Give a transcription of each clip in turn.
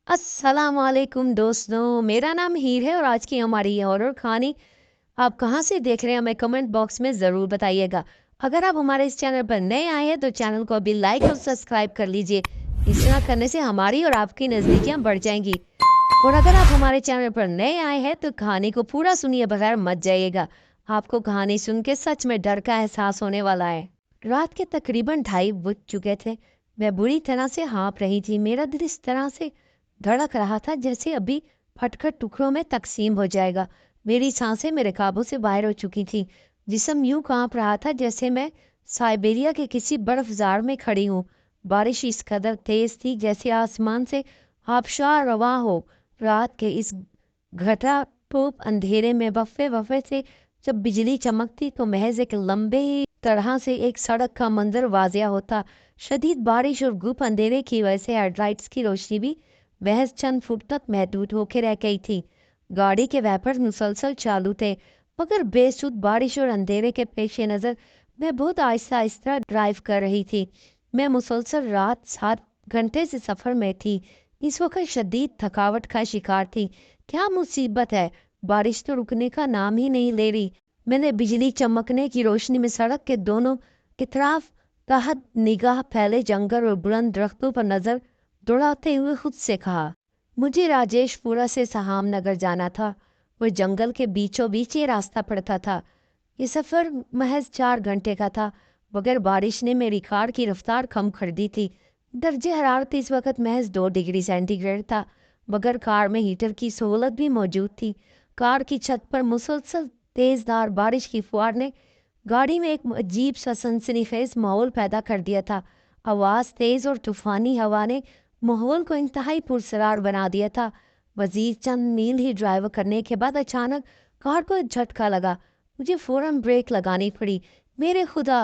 अस्सलाम वालेकुम दोस्तों, मेरा नाम हीर है और आज की हमारी ये हॉरर कहानी आप कहाँ से देख रहे हैं हमें कमेंट बॉक्स में ज़रूर बताइएगा। अगर आप हमारे इस चैनल पर नए आए हैं तो चैनल को अभी लाइक और सब्सक्राइब कर लीजिए। इस तरह करने से हमारी और आपकी नज़दीकियाँ बढ़ जाएंगी। और अगर आप हमारे चैनल पर नए आए हैं तो कहानी को पूरा सुनिए बगैर मत जाइएगा। आपको कहानी सुन के सच में डर का एहसास होने वाला है। रात के तकरीबन 2:30 बज चुके थे। मैं बुरी तरह से हाँफ रही थी। मेरा दिल इस तरह से धड़क रहा था जैसे अभी फटकर टुकड़ों में तकसीम हो जाएगा। मेरी सांसें मेरे काबू से बाहर हो चुकी थी। जिस्म यूं कांप रहा था जैसे मैं साइबेरिया के किसी बर्फजार में खड़ी हूँ। बारिश इस कदर तेज थी जैसे आसमान से आबशार रवां हो। रात के इस घटाटोप अंधेरे में वफ़े वफ़े से जब बिजली चमकती तो महज एक लंबे ही तरह से एक सड़क का मंजर वाजिया होता। शदीद बारिश और गुप अंधेरे की वजह से हेडलाइट्स की रोशनी भी महज चंद फुट तक महदूद होकर रह गई थी। गाड़ी के वैपर मुसलसल चालू थे, मगर बेसुध बारिश और अंधेरे के पेश नज़र मैं बहुत आहिस्ता आहिस्ता ड्राइव कर रही थी। मैं मुसलसल रात 7 घंटे से सफ़र में थी। इस वक्त शदीद थकावट का शिकार थी। क्या मुसीबत है, बारिश तो रुकने का नाम ही नहीं ले रही। मैंने बिजली चमकने की रोशनी में सड़क के दोनों इतराफ तहत निगाह फैले जंगल और बुलंद दरख्तों पर नजर दौड़ाते हुए खुद से कहा, मुझे राजेशपुरा से सहामनगर जाना था। वो जंगल के बीचों बीच ये रास्ता पड़ता था। ये सफ़र महज 4 घंटे का था, मगर बारिश ने मेरी कार की रफ्तार कम कर दी थी। दर्जे हरारत इस वक्त महज 2 डिग्री सेंटीग्रेड था, मगर कार में हीटर की सहूलत भी मौजूद थी। कार की छत पर मुसलसल तेज़धार बारिश की फुहार ने गाड़ी में एक अजीब सा सनसनीखेज माहौल पैदा कर दिया था। आवाज़ तेज़ और तूफानी हवा ने माहौल को इंतहाई पुरसरार बना दिया था। वजीर चंद मील ही ड्राइव करने के बाद अचानक कार को एक झटका लगा। मुझे फौरन ब्रेक लगानी पड़ी। मेरे खुदा,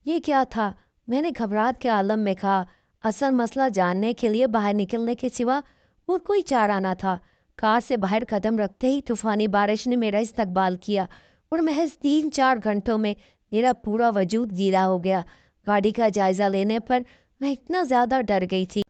ये क्या था? मैंने घबराहट के आलम में कहा। असल मसला जानने के लिए बाहर निकलने के सिवा और कोई चारा ना था। कार से बाहर कदम रखते ही तूफानी बारिश ने मेरा इस्तकबाल किया और महज 3-4 घंटों में मेरा पूरा वजूद गीला हो गया। गाड़ी का जायजा लेने पर मैं इतना ज्यादा डर गई थी।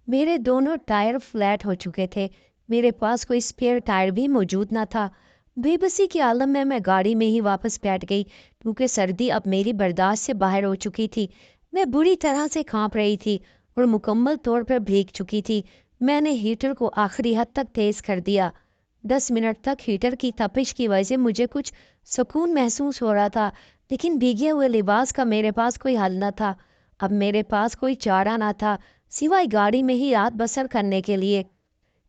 मेरे दोनों टायर फ्लैट हो चुके थे। मेरे पास कोई स्पेयर टायर भी मौजूद ना था। बेबसी के आलम में मैं गाड़ी में ही वापस बैठ गई, क्योंकि सर्दी अब मेरी बर्दाश्त से बाहर हो चुकी थी। मैं बुरी तरह से कांप रही थी और मुकम्मल तौर पर भीग चुकी थी। मैंने हीटर को आखिरी हद तक तेज कर दिया। 10 मिनट तक हीटर की तपिश की वजह से मुझे कुछ सुकून महसूस हो रहा था, लेकिन भीगे हुए लिबास का मेरे पास कोई हल न था। अब मेरे पास कोई चारा ना था सिवाय गाड़ी में ही रात बसर करने के लिए।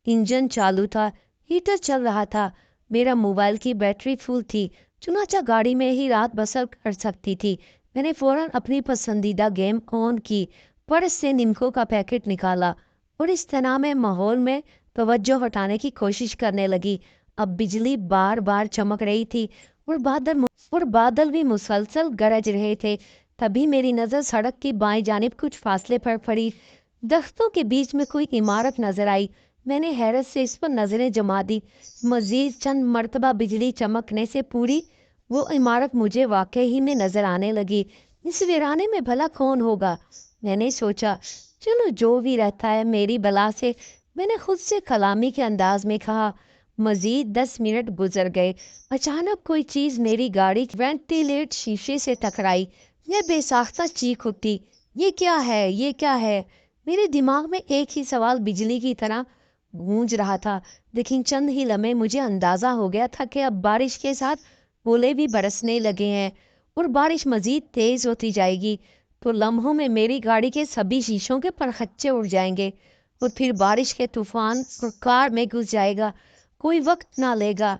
इंजन चालू था, हीटर चल रहा था, मेरा मोबाइल की बैटरी फुल थी, चुनाचा गाड़ी में ही रात बसर कर सकती थी। मैंने फौरन अपनी पसंदीदा गेम ऑन की, पर्स से निम्को का पैकेट निकाला और इस तनाव में माहौल में तवज्जो हटाने की कोशिश करने लगी। अब बिजली बार बार चमक रही थी और बादल भी मुसलसल गरज रहे थे। तभी मेरी नज़र सड़क की बाएं जानिब कुछ फासले पर पड़ी। दरख्तों के बीच में कोई इमारत नजर आई। मैंने हैरत से इस पर नजरें जमा दी। मजीद चंद मर्तबा बिजली चमकने से पूरी वो इमारत मुझे वाकई ही में नजर आने लगी। इस वीराने में भला कौन होगा, मैंने सोचा। चलो जो भी रहता है मेरी बला से, मैंने खुद से कलामी के अंदाज में कहा। मजीद 10 मिनट गुजर गए। अचानक कोई चीज मेरी गाड़ी वेंटिलेट शीशे से टकराई। मैं बेसाख्ता चीख उठी, ये क्या है, ये क्या है? मेरे दिमाग में एक ही सवाल बिजली की तरह गूंज रहा था। लेकिन चंद ही लम्हे मुझे अंदाजा हो गया था कि अब बारिश के साथ ओले भी बरसने लगे हैं और बारिश मजीद तेज होती जाएगी, तो लम्हों में मेरी गाड़ी के सभी शीशों के परखच्चे उड़ जाएंगे और फिर बारिश के तूफान और कार में घुस जाएगा। कोई वक्त ना लेगा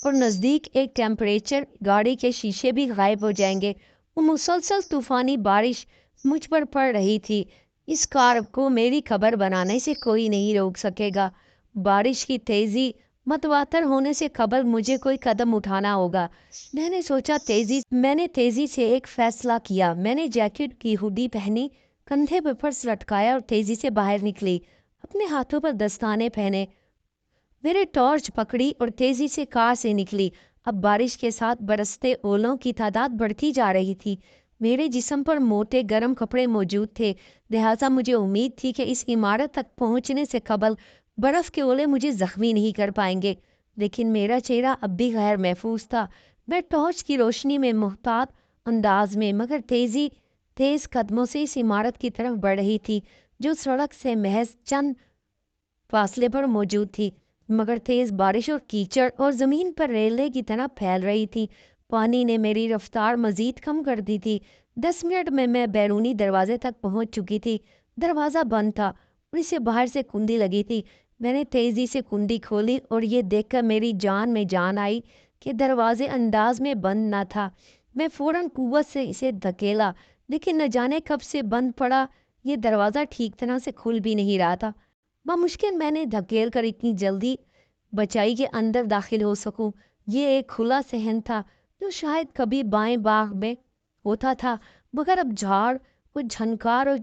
और नज़दीक एक टेम्परेचर गाड़ी के शीशे भी गायब हो जाएंगे। वो मुसलसल तूफानी बारिश मुझ पर पड़ रही थी। इस कार को मेरी खबर बनाने से कोई नहीं रोक सकेगा। बारिश की तेजी मतवातर होने से खबर मुझे कोई कदम उठाना होगा। मैंने तेजी से एक फैसला किया। मैंने जैकेट की हुडी पहनी, कंधे पर पर्स लटकाया और तेजी से बाहर निकली। अपने हाथों पर दस्ताने पहने, मेरे टॉर्च पकड़ी और तेजी से कार से निकली। अब बारिश के साथ बरसते ओलों की तादाद बढ़ती जा रही थी। मेरे जिस्म पर मोटे गर्म कपड़े मौजूद थे, लिहाजा मुझे उम्मीद थी कि इस इमारत तक पहुंचने से कबल बर्फ के ओले मुझे जख्मी नहीं कर पाएंगे। लेकिन मेरा चेहरा अब भी गैर महफूज था। मैं टॉर्च की रोशनी में मुहतात अंदाज में मगर तेज कदमों से इस इमारत की तरफ बढ़ रही थी, जो सड़क से महज चंद फासले पर मौजूद थी। मगर तेज बारिश और कीचड़ और जमीन पर रेले की तरह फैल रही थी। पानी ने मेरी रफ्तार मजीद कम कर दी थी। 10 मिनट में मैं बैरूनी दरवाजे तक पहुंच चुकी थी। दरवाज़ा बंद था और इसे बाहर से कुंडी लगी थी। मैंने तेजी से कुंडी खोली और ये देखकर मेरी जान में जान आई कि दरवाजे अंदाज में बंद न था। मैं फौरन कुव्वत से इसे धकेला, लेकिन न जाने कब से बंद पड़ा। ये दरवाज़ा ठीक तरह से खुल भी नहीं रहा था। मुश्किल मैंने धकेल कर इतनी जल्दी बचाई के अंदर दाखिल हो सकूं। ये एक खुला सहन था जो शायद कभी बाएं बाग में होता था, मगर अब झाड़ और झनकार और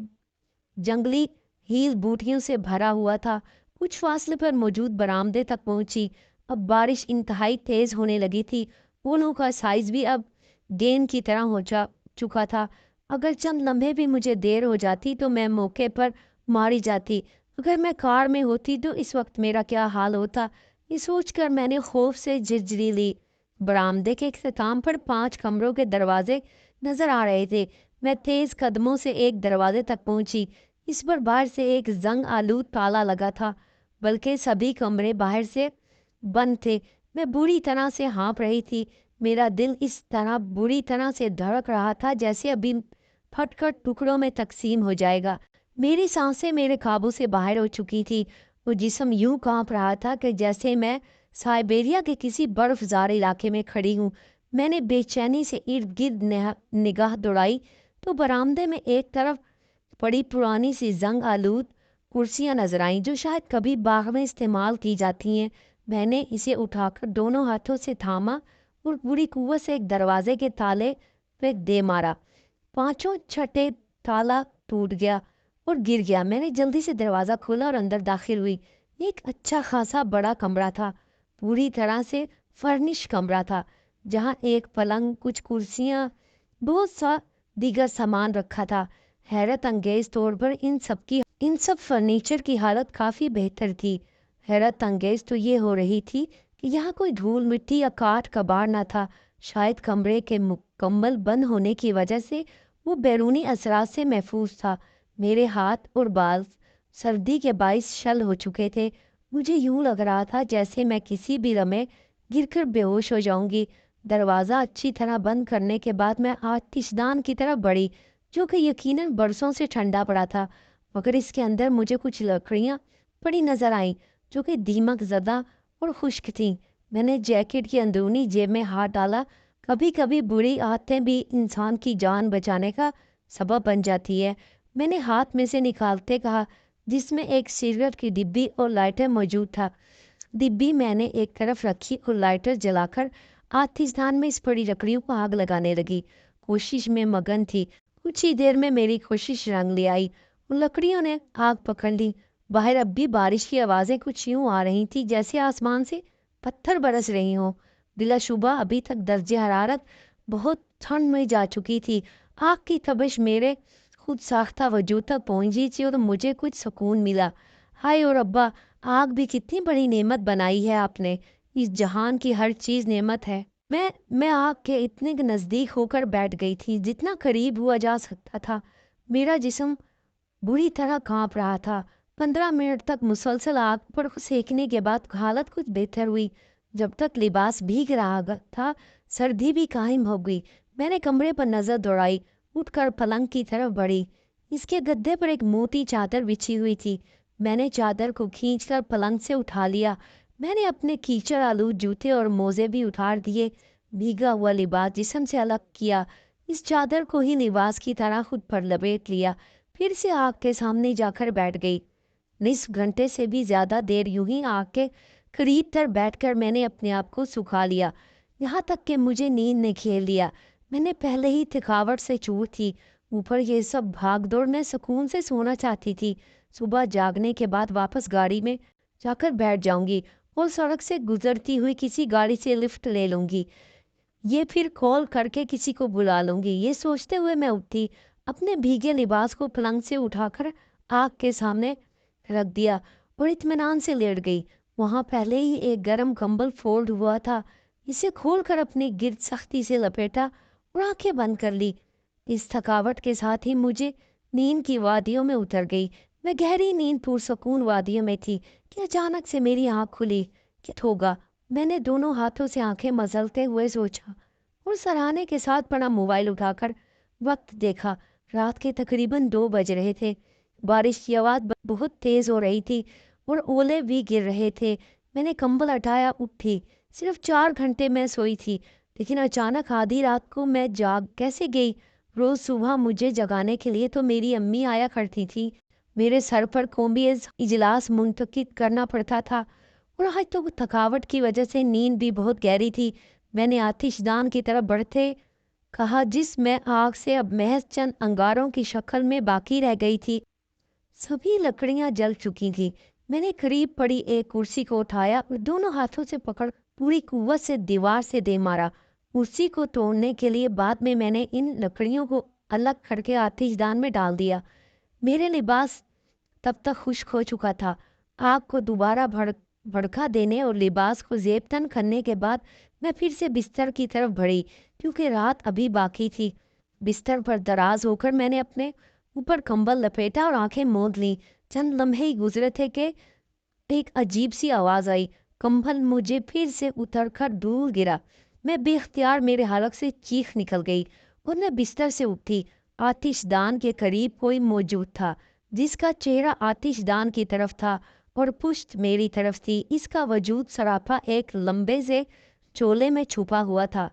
जंगली हील बूटियों से भरा हुआ था। कुछ फासले पर मौजूद बरामदे तक पहुंची। अब बारिश इंतहाई तेज होने लगी थी। पुलों का साइज भी अब गेंद की तरह हो जा चुका था। अगर चंद लम्हे भी मुझे देर हो जाती तो मैं मौके पर मारी जाती। अगर मैं कार में होती तो इस वक्त मेरा क्या हाल होता, ये सोचकर मैंने खौफ से झिरझिरी ली। बरामदे के इख्तिताम पर 5 कमरों के दरवाजे नजर आ रहे थे। मैं तेज कदमों से एक दरवाजे तक पहुंची। इस पर बाहर से एक जंग आलूद ताला लगा था, बल्कि सभी कमरे बाहर से बंद थे। मैं बुरी तरह से हाँफ रही थी। मेरा दिल इस तरह बुरी तरह से धड़क रहा था जैसे अभी फटकर टुकड़ों में तकसीम हो जाएगा। मेरी सांसें मेरे काबू से बाहर हो चुकी थी। वो जिस्म यूं कांप रहा था कि जैसे मैं साइबेरिया के किसी बर्फज़ार इलाके में खड़ी हूँ। मैंने बेचैनी से इर्द गिर्द निगाह दौड़ाई तो बरामदे में एक तरफ बड़ी पुरानी सी जंग आलूद कुर्सियां नजर आईं, जो शायद कभी बाग में इस्तेमाल की जाती हैं। मैंने इसे उठाकर दोनों हाथों से थामा और पूरी कुव्वत से एक दरवाजे के ताले पे दे मारा। पांचों छठे ताला टूट गया और गिर गया। मैंने जल्दी से दरवाज़ा खोला और अंदर दाखिल हुई। एक अच्छा खासा बड़ा कमरा था, पूरी तरह से फर्निश कमरा था, जहाँ एक पलंग, कुछ कुर्सियाँ, बहुत सा दीगर सामान रखा था। हैरत अंगेज तौर पर इन सब फर्नीचर की हालत काफ़ी बेहतर थी। हैरत अंगेज तो ये हो रही थी कि यहाँ कोई धूल मिट्टी या काठ कबाड़ न था। शायद कमरे के मुकम्मल बंद होने की वजह से वो बैरूनी असरात से महफूज था। मेरे हाथ और बाल सर्दी के बाइस शल हो चुके थे। मुझे यूं लग रहा था जैसे मैं किसी भी लम्हे गिरकर बेहोश हो जाऊंगी। दरवाज़ा अच्छी तरह बंद करने के बाद मैं आतिशदान की तरफ बढ़ी, जो कि यकीनन बरसों से ठंडा पड़ा था। मगर इसके अंदर मुझे कुछ लकड़ियाँ पड़ी नजर आईं, जो कि दीमक ज़दा और खुश्क थीं। मैंने जैकेट की अंदरूनी जेब में हाथ डाला। कभी कभी बुरी आदतें भी इंसान की जान बचाने का सबब बन जाती है। मैंने हाथ में से निकालते कहा, जिसमें एक सिगरेट की डिब्बी और लाइटर मौजूद था। डिब्बी मैंने एक तरफ रखी और लाइटर जलाकर आतिशदान में इस पड़ी लकड़ियों को आग लगाने लगी। कोशिश में मगन थी। कुछ ही देर में मेरी कोशिश रंग ले आई और लकड़ियों ने आग पकड़ ली। बाहर अब भी बारिश की आवाज़ें कुछ यूं आ रही थी जैसे आसमान से पत्थर बरस रही हों। बिलाशुबा अभी तक दर्जे हरारत बहुत ठंड में जा चुकी थी। आग की तपिश मेरे खुद साख्ता वजूद तक पहुंची थी और मुझे कुछ सुकून मिला। हाय और अब्बा, आग भी कितनी बड़ी नेमत बनाई है आपने। इस जहान की हर चीज़ नेमत है। मैं आग के इतने नज़दीक होकर बैठ गई थी जितना करीब हुआ जा सकता था। मेरा जिस्म बुरी तरह कांप रहा था। 15 मिनट तक मुसलसल आग पर सेकने के बाद हालत कुछ बेहतर हुई। जब तक लिबास भीग रहा था, सर्दी भी कायम हो गई। मैंने कमरे पर नजर दौड़ाई, उठकर पलंग की तरफ बढ़ी। इसके गद्दे पर एक मोटी चादर बिछी हुई थी। मैंने चादर को खींचकर पलंग से उठा लिया। मैंने अपने कीचड़ आलूद जूते और मोजे भी उतार दिए। भीगा हुआ लिबास जिस्म से अलग किया। इस चादर को ही लिबास की तरह खुद पर लपेट लिया। फिर से आग के सामने जाकर बैठ गई। निस्फ घंटे से भी ज्यादा देर यूं ही आग के करीब तर बैठकर मैंने अपने आप को सुखा लिया, यहाँ तक कि मुझे नींद ने खेल लिया। मैंने पहले ही थकावट से चूर थी, ऊपर ये सब भागदौड़ में सुकून से सोना चाहती थी। सुबह जागने के बाद वापस गाड़ी में जाकर बैठ जाऊंगी और सड़क से गुजरती हुई किसी गाड़ी से लिफ्ट ले लूंगी। ये फिर कॉल करके किसी को बुला लूंगी। ये सोचते हुए मैं उठी, अपने भीगे लिबास को पलंग से उठाकर आग के सामने रख दिया और इत्मीनान से लेट गई। वहां पहले ही एक गर्म कंबल फोल्ड हुआ था, इसे खोलकर अपने गिर्द सख्ती से लपेटा और आंखें बंद कर ली। इस थकावट के साथ ही मुझे नींद की वादियों में उतर गई। मैं गहरी नींद पुरसकून वादियों में थी कि अचानक से मेरी आंख खुली। क्या होगा? मैंने दोनों हाथों से आंखें मसलते हुए सोचा और सराहने के साथ पड़ा मोबाइल उठाकर वक्त देखा। रात के तकरीबन 2 बज रहे थे। बारिश की आवाज़ बहुत तेज़ हो रही थी और ओले भी गिर रहे थे। मैंने कंबल हटाया, उठी। सिर्फ 4 घंटे मैं सोई थी, लेकिन अचानक आधी रात को मैं जाग कैसे गई? रोज़ सुबह मुझे जगाने के लिए तो मेरी अम्मी आया करती थी। मेरे सर पर कौमी इजलास मुंतकिद करना पड़ता था और आज तो थकावट की वजह से नींद भी बहुत गहरी थी। मैंने आतिशदान की तरफ बढ़ते कहा, जिसमें आग से अब महज चंद अंगारों की शक्ल में बाकी रह गई थी। सभी लकड़ियां जल चुकी थी। मैंने करीब पड़ी एक कुर्सी को उठाया और दोनों हाथों से पकड़ पूरी कुव्वत से दीवार से दे मारा। कुर्सी को तोड़ने के लिए बाद में मैंने इन लकड़ियों को अलग करके आतिशदान में डाल दिया। मेरे लिबास तब तक खुश्क हो चुका था। आग को दोबारा भड़का देने और लिबास को जेबतन करने के बाद मैं फिर से बिस्तर की तरफ बढ़ी, क्योंकि रात अभी बाकी थी। बिस्तर पर दराज होकर मैंने अपने ऊपर कंबल लपेटा और आंखें मूंद ली। चंद लम्हे ही गुजरे थे कि एक अजीब सी आवाज आई। कंबल मुझे फिर से उतरकर दूर गिरा। मैं बेख्तियार मेरे हलक से चीख निकल गई और मैं बिस्तर से उठी। आतिशदान के करीब कोई मौजूद था, जिसका चेहरा आतिशदान की तरफ था और पुश्त मेरी तरफ थी। इसका वजूद सरापा एक लंबे से चोले में छुपा हुआ था।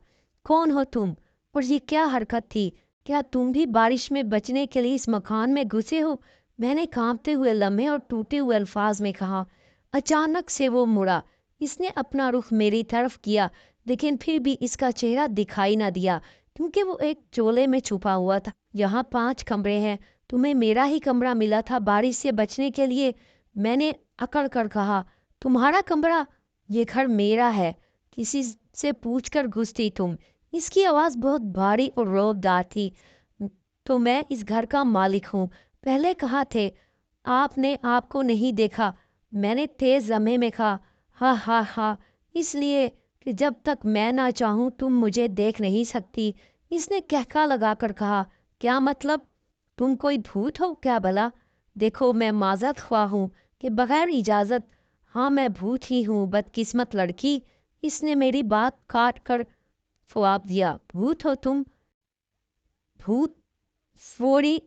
कौन हो तुम? और ये क्या हरकत थी? क्या तुम भी बारिश में बचने के लिए इस मकान में घुसे हो? मैंने कांपते हुए लम्हे और टूटे हुए अल्फाज में कहा। अचानक से वो मुड़ा। इसने अपना रुख मेरी तरफ किया, लेकिन फिर भी इसका चेहरा दिखाई न दिया, क्योंकि वो एक चोले में छुपा हुआ था। यहाँ 5 कमरे हैं, तुम्हें मेरा ही कमरा मिला था बारिश से बचने के लिए। मैंने अकड़ कर कहा, तुम्हारा कमरा? ये घर मेरा है, किसी से पूछकर घुसती तुम। इसकी आवाज़ बहुत भारी और रौबदार थी। तो मैं इस घर का मालिक हूँ, पहले कहा थे। आपने आपको नहीं देखा, मैंने तेज लम्हे में कहा। हा हा हा, इसलिए कि जब तक मैं ना चाहूँ तुम मुझे देख नहीं सकती। इसने कहका लगाकर कहा। क्या मतलब? तुम कोई भूत हो क्या भला? देखो, मैं माजरत ख्वाह हूँ कि बगैर इजाज़त। हाँ, मैं भूत ही हूँ, बदकिस्मत लड़की। इसने मेरी बात काट कर जवाब दिया। भूत हो तुम? भूत फोड़ी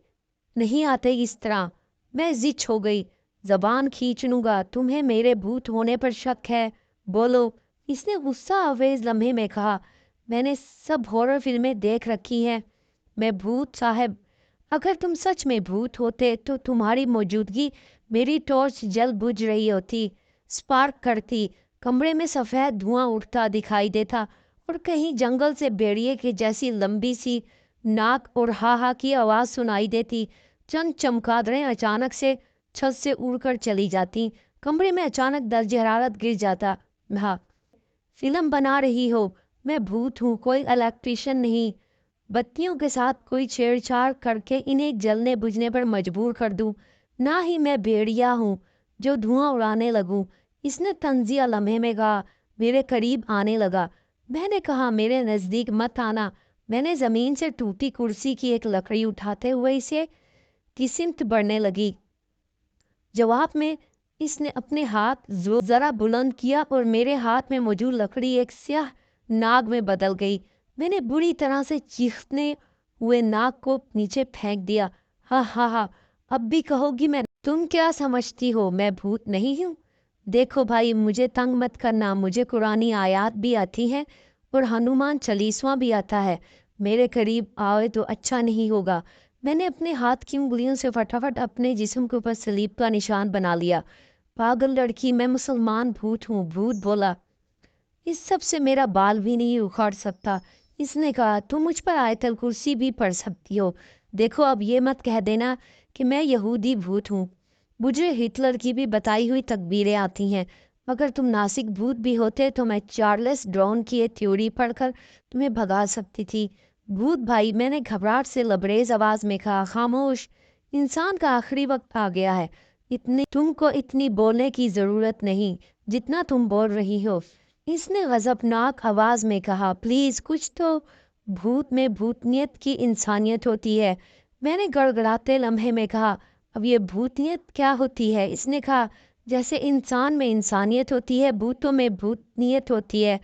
नहीं आते इस तरह। मैं जिच हो गई। जबान खींच लूंगा, तुम्हें मेरे भूत होने पर शक है? बोलो, इसने गुस्सा आवेज लम्हे में कहा। मैंने सब हॉरर फिल्में देख रखी हैं। मैं भूत साहब? अगर तुम सच में भूत होते तो तुम्हारी मौजूदगी मेरी टॉर्च जल बुझ रही होती, स्पार्क करती। कमरे में सफ़ेद धुआं उठता दिखाई देता और कहीं जंगल से भेड़िए की जैसी लंबी सी नाक और हा हा की आवाज़ सुनाई देती। चंद चमगादड़ें अचानक से छत से उड़कर चली जाती। कमरे में अचानक दर्जे हरारत गिर जाता। हाँ, फिल्म बना रही हो? मैं भूत हूँ, कोई इलेक्ट्रिशियन नहीं। बत्तियों के साथ कोई छेड़छाड़ करके इन्हें जलने बुझने पर मजबूर कर दूं। ना ही मैं भेड़िया हूँ जो धुआं उड़ाने लगूं। इसने तंजिया लम्हे में कहा। मेरे करीब आने लगा। मैंने कहा, मेरे नज़दीक मत आना। मैंने ज़मीन से टूटी कुर्सी की एक लकड़ी उठाते हुए इसे की सिमत बढ़ने लगी। जवाब में इसने अपने हाथ जरा बुलंद किया और मेरे हाथ में मौजूद लकड़ी एक स्याह नाग में बदल गई। मैंने बुरी तरह से चीखते हुए नाग को नीचे फेंक दिया। हा हा हा, अब भी कहोगी मैं? तुम क्या समझती हो मैं भूत नहीं हूँ? देखो भाई, मुझे तंग मत करना। मुझे कुरानी आयात भी आती हैं और हनुमान चालीसवां भी आता है। मेरे करीब आए तो अच्छा नहीं होगा। मैंने अपने हाथ की उंगलियों से फटाफट अपने जिस्म के ऊपर सलीब का निशान बना लिया। पागल लड़की, मैं मुसलमान भूत हूँ। भूत बोला। इस सब से मेरा बाल भी नहीं उखाड़ सकता। इसने कहा, तुम मुझ पर आयतल कुर्सी भी पढ़ सकती हो। देखो, अब ये मत कह देना कि मैं यहूदी भूत हूँ। मुझे हिटलर की भी बताई हुई तकबीरें आती हैं। अगर तुम नासिक भूत भी होते तो मैं चार्ल्स ड्रॉन की ये थ्योरी पढ़कर तुम्हें भगा सकती थी। भूत भाई, मैंने घबराहट से लबरेज आवाज में कहा, खामोश, इंसान का आखिरी वक्त आ गया है। तुमको इतनी बोलने की जरूरत नहीं जितना तुम बोल रही हो। इसने गजबनाक आवाज में कहा, प्लीज कुछ तो। भूत में भूतनियत की इंसानियत होती है। मैंने गड़गड़ाते लम्हे में कहा, अब ये भूतनियत क्या होती है? इसने कहा, जैसे इंसान में इंसानियत होती है, भूतों में भूतनियत होती है।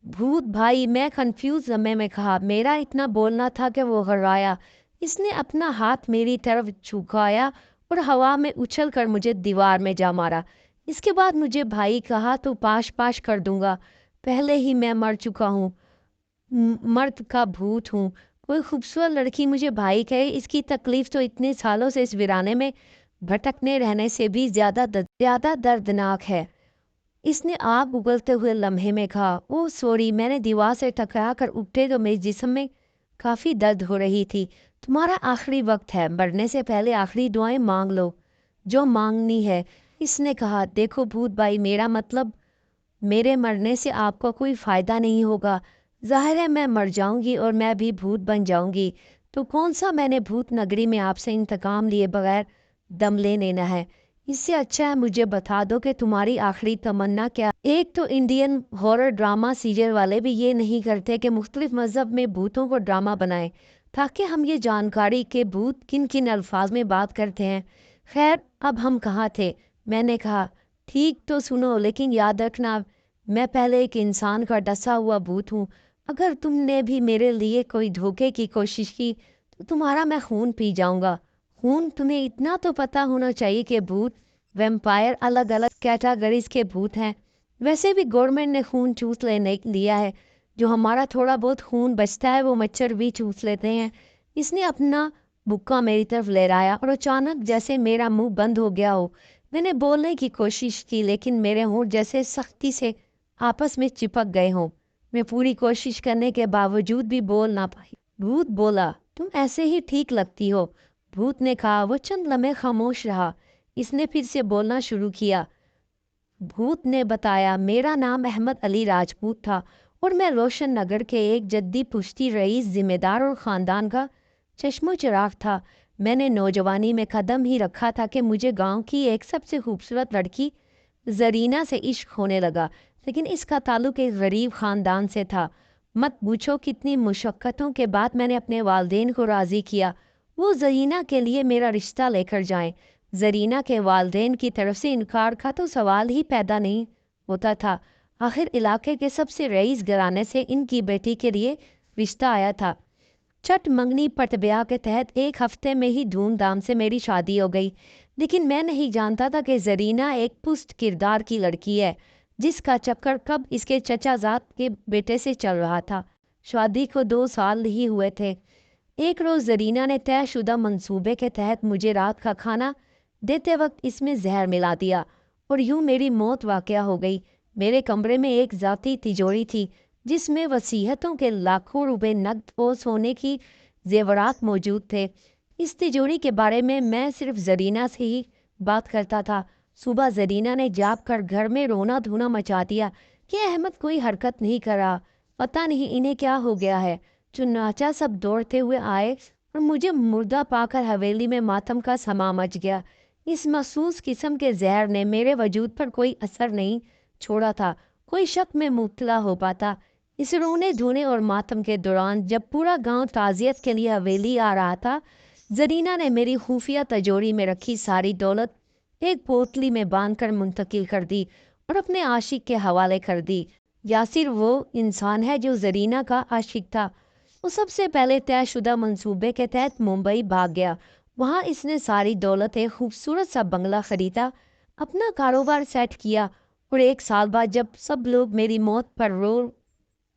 भूत भाई, मैं कंफ्यूज लम्हे में कहा, मेरा इतना बोलना था कि वो घबराया। इसने अपना हाथ मेरी तरफ झुकाया और हवा में उछल कर मुझे दीवार में जा मारा। इसके बाद मुझे भाई कहा तो पाश पाश कर दूंगा। पहले ही मैं मर चुका हूँ, मर्द का भूत हूँ। कोई खूबसूरत लड़की मुझे भाई कहे, इसकी तकलीफ तो इतने सालों से इस वीराने में भटकने रहने से भी ज्यादा दर्दनाक है। इसने आग उगलते हुए लम्हे में कहा, ओह सॉरी, मैंने दीवार से टकरा कर उठे तो मेरे जिस्म में काफी दर्द हो रही थी। तुम्हारा आखिरी वक्त है, मरने से पहले आखिरी दुआएं मांग लो जो मांगनी है। इसने कहा, देखो भूत भाई, मेरा मतलब मेरे मरने से आपको कोई फायदा नहीं होगा। जाहिर है मैं मर जाऊंगी और मैं भी भूत बन जाऊंगी, तो कौन सा मैंने भूत नगरी में आपसे इंतकाम लिए बगैर दम ले लेना है। इससे अच्छा है मुझे बता दो कि तुम्हारी आखिरी तमन्ना क्या। एक तो इंडियन हॉरर ड्रामा सीरियल वाले भी ये नहीं करते कि मुख्तलिफ मजहब में भूतों को ड्रामा बनाएं ताकि हम ये जानकारी के भूत किन किन अल्फाज में बात करते हैं। खैर, अब हम कहाँ थे? मैंने कहा, ठीक तो सुनो, लेकिन याद रखना मैं पहले एक इंसान का डसा हुआ भूत हूँ। अगर तुमने भी मेरे लिए कोई धोखे की कोशिश की तो तुम्हारा मैं खून पी जाऊंगा। खून? तुम्हें इतना तो पता होना चाहिए कि भूत, वैम्पायर अलग अलग कैटेगरीज के भूत हैं। वैसे भी गवर्नमेंट ने खून चूस लेने लिया है। जो हमारा थोड़ा बहुत खून बचता है वो मच्छर भी चूस लेते हैं। इसने अपना मुक्का मेरी तरफ लहराया और अचानक जैसे मेरा मुंह बंद हो गया हो। मैंने बोलने की कोशिश की लेकिन मेरे होंठ जैसे सख्ती से आपस में चिपक गए हों। मैं पूरी कोशिश करने के बावजूद भी बोल ना पाई। भूत बोला, तुम ऐसे ही ठीक लगती हो। भूत ने कहा। वो चंद लम्हे खामोश रहा। इसने फिर से बोलना शुरू किया। भूत ने बताया, मेरा नाम अहमद अली राजपूत था और मैं रोशन नगर के एक जद्दी पुश्ती रईस, जिम्मेदार और ख़ानदान का चश्मो चिराग था। मैंने नौजवानी में कदम ही रखा था कि मुझे गांव की एक सबसे खूबसूरत लड़की जरीना से इश्क होने लगा, लेकिन इसका ताल्लुक एक गरीब ख़ानदान से था। मत पूछो कितनी मुशक्क़तों के बाद मैंने अपने वालदेन को राज़ी किया वो जरीना के लिए मेरा रिश्ता लेकर जाएं। जरीना के वालदेन की तरफ से इनकार का तो सवाल ही पैदा नहीं होता था। आखिर इलाके के सबसे रईस घराने से इनकी बेटी के लिए रिश्ता आया था। चट मंगनी पट ब्याह के तहत एक हफ्ते में ही धूमधाम से मेरी शादी हो गई। लेकिन मैं नहीं जानता था कि जरीना एक पुष्ट किरदार की लड़की है जिसका चक्कर कब इसके चचाजाद के बेटे से चल रहा था। शादी को 2 साल ही हुए थे। एक रोज़ जरीना ने तयशुदा मंसूबे के तहत मुझे रात का खाना देते वक्त इसमें जहर मिला दिया और यूं मेरी मौत वाक़या हो गई। मेरे कमरे में एक ज़ाती तिजोरी थी जिसमें वसीयतों के लाखों रुपए नकद और सोने की जेवरात मौजूद थे। इस तिजोरी के बारे में मैं सिर्फ जरीना से ही बात करता था। सुबह जरीना ने जाग कर घर में रोना धोना मचा दिया कि अहमद कोई हरकत नहीं कर रहा, पता नहीं इन्हें क्या हो गया है। चुनाचा सब दौड़ते हुए आए और मुझे मुर्दा पाकर हवेली में मातम का समा मच गया। इस महसूस किस्म के जहर ने मेरे वजूद पर कोई असर नहीं छोड़ा था। कोई शक में मुब्तला हो पाता। इस रोने धोने और मातम के दौरान जब पूरा गांव ताजियत के लिए हवेली आ रहा था, जरीना ने मेरी खुफिया तिजोरी में रखी सारी दौलत एक पोतली में बांधकर मुंतकिल कर दी और अपने आशिक के हवाले कर दी। यासिर वो इंसान है जो जरीना का आशिक था। वो सबसे पहले तयशुदा मंसूबे के तहत मुंबई भाग गया। वहाँ इसने सारी दौलत एक खूबसूरत सा बंगला खरीदा, अपना कारोबार सेट किया और 1 साल बाद जब सब लोग मेरी मौत पर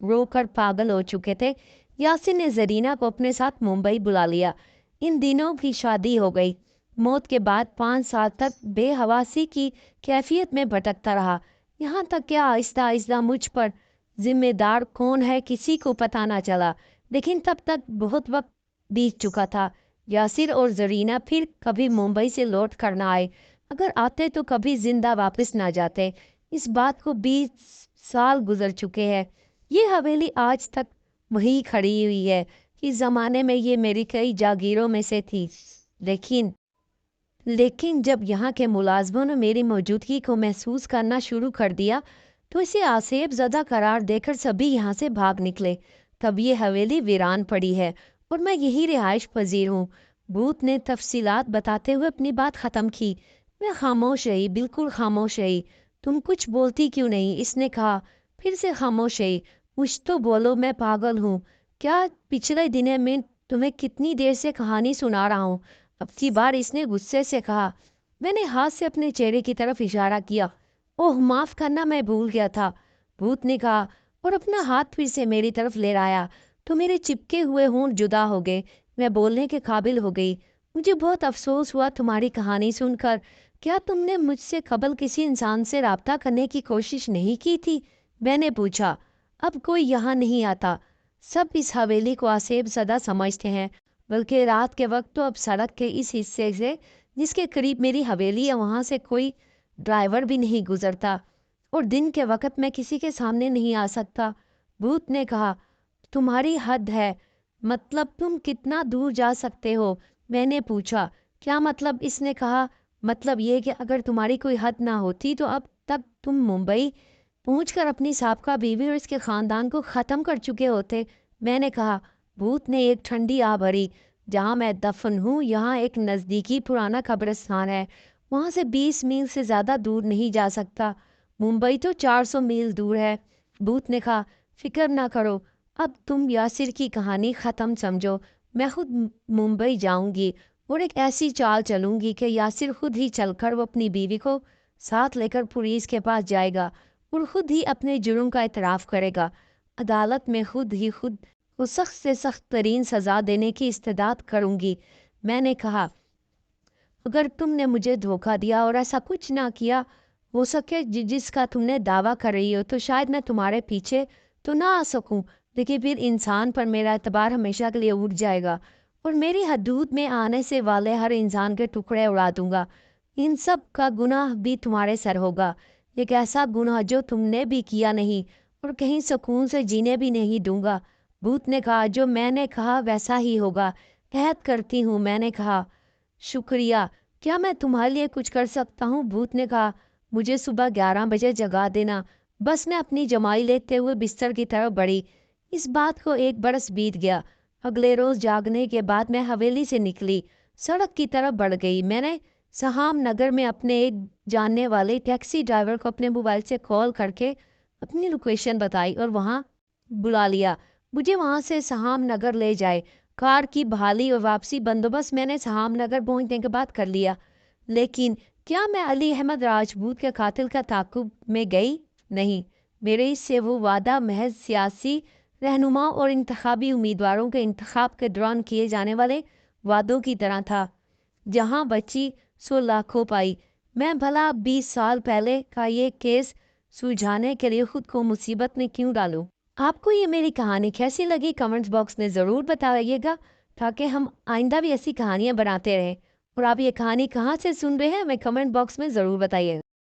रो कर पागल हो चुके थे, यासिर ने जरीना को अपने साथ मुंबई बुला लिया। इन दिनों की शादी हो गई। मौत के बाद 5 साल तक बेहवासी की कैफियत में भटकता रहा। यहाँ तक कि आहिस्ता आहिस्ता मुझ पर जिम्मेदार कौन है किसी को पता ना चला। लेकिन तब तक बहुत वक्त बीत चुका था। यासिर और जरीना फिर कभी मुंबई से लौट कर ना आए। अगर आते तो कभी जिंदा वापस ना जाते। इस बात को 20 साल गुजर चुके हैं। ये हवेली आज तक वहीं खड़ी हुई है। इस ज़माने में ये मेरी कई जागीरों में से थी। लेकिन लेकिन जब यहाँ के मुलाजमों ने मेरी मौजूदगी को महसूस करना शुरू कर दिया तो इसे आसेब ज़दा करार देकर सभी यहाँ से भाग निकले। तब ये हवेली वीरान पड़ी है और मैं यही रिहाइश पजीर हूँ। भूत ने तफसीलात बताते हुए अपनी बात ख़त्म की। मैं खामोश रही, बिल्कुल खामोश रही। तुम कुछ बोलती क्यों नहीं, इसने कहा। फिर से खामोश रही। कुछ तो बोलो, मैं पागल हूँ क्या? पिछले दिने में तुम्हें कितनी देर से कहानी सुना रहा हूँ। अब की बार इसने गुस्से से कहा। मैंने हाथ से अपने चेहरे की तरफ इशारा किया। ओह माफ करना, मैं भूल गया था, भूत ने कहा और अपना हाथ फिर से मेरी तरफ ले आया। तो मेरे चिपके हुए होंठ जुदा हो गए। मैं बोलने के काबिल हो गई। मुझे बहुत अफसोस हुआ तुम्हारी कहानी सुनकर। क्या तुमने मुझसे कबल किसी इंसान से राब्ता करने की कोशिश नहीं की थी? मैंने पूछा। अब कोई यहाँ नहीं आता। सब इस हवेली को आसेब ज़दा समझते हैं, बल्कि रात के वक्त तो अब सड़क के इस हिस्से से जिसके करीब मेरी हवेली है वहाँ से कोई ड्राइवर भी नहीं गुजरता और दिन के वक्त मैं किसी के सामने नहीं आ सकता। भूत ने कहा। तुम्हारी हद है। मतलब तुम कितना दूर जा सकते हो? मैंने पूछा। क्या मतलब? इसने कहा। मतलब ये कि अगर तुम्हारी कोई हद ना होती तो अब तक तुम मुंबई पहुंचकर अपनी साबका बीवी और इसके खानदान को ख़त्म कर चुके होते। मैंने कहा। भूत ने एक ठंडी आ भरी। जहाँ मैं दफन हूँ यहाँ एक नज़दीकी पुराना कब्रिस्तान है। वहाँ से 20 मील से ज़्यादा दूर नहीं जा सकता। मुंबई तो 400 मील दूर है। भूत ने कहा। फिक्र ना करो, अब तुम यासिर की कहानी ख़त्म समझो। मैं खुद मुंबई जाऊंगी और एक ऐसी चाल चलूंगी कि यासिर खुद ही चलकर वो अपनी बीवी को साथ लेकर पुलिस के पास जाएगा और खुद ही अपने जुर्म का इतराफ़ करेगा। अदालत में खुद को सख्त से सख्त तरीन सज़ा देने की इस्तेदाद करूंगी। मैंने कहा। अगर तुमने मुझे धोखा दिया और ऐसा कुछ ना किया हो सके जिसका तुमने दावा कर रही हो तो शायद मैं तुम्हारे पीछे तो ना आ सकूं, लेकिन फिर इंसान पर मेरा एतबार हमेशा के लिए उठ जाएगा और मेरी हदूद में आने से वाले हर इंसान के टुकड़े उड़ा दूंगा। इन सब का गुनाह भी तुम्हारे सर होगा। एक ऐसा गुनाह जो तुमने भी किया नहीं और कहीं सुकून से जीने भी नहीं दूंगा। भूत ने कहा। जो मैंने कहा वैसा ही होगा। कहत करती हूँ, मैंने कहा। शुक्रिया। क्या मैं तुम्हारे लिए कुछ कर सकता हूँ? भूत ने कहा। मुझे सुबह 11 बजे जगा देना। बस मैं अपनी जमाई लेते हुए बिस्तर की तरफ बढ़ी। इस बात को 1 बरस बीत गया। अगले रोज जागने के बाद मैं हवेली से निकली, सड़क की तरफ बढ़ गई। मैंने सहाम नगर में अपने एक जानने वाले टैक्सी ड्राइवर को अपने मोबाइल से कॉल करके अपनी लोकेशन बताई और वहाँ बुला लिया मुझे वहाँ से सहाम नगर ले जाए। कार की बहाली और वापसी बंदोबस्त मैंने सहाम नगर पहुँचने के बाद कर लिया। लेकिन क्या मैं अली अहमद राजपूत के कातिल का ताक़ुब में गई? नहीं। मेरे से वो वादा महज सियासी रहनुमा और इंतखाबी उम्मीदवारों के इंतखाब के दौरान किए जाने वाले वादों की तरह था। जहाँ बची सो लाखों पाई। मैं भला 20 साल पहले का ये केस सुलझाने के लिए खुद को मुसीबत में क्यों डालूं? आपको ये मेरी कहानी कैसी लगी कमेंट्स बॉक्स में ज़रूर बताइएगा, ताकि हम आइंदा भी ऐसी कहानियाँ बनाते रहें। और आप ये कहानी कहाँ से सुन रहे हैं हमें कमेंट बॉक्स में ज़रूर बताइए।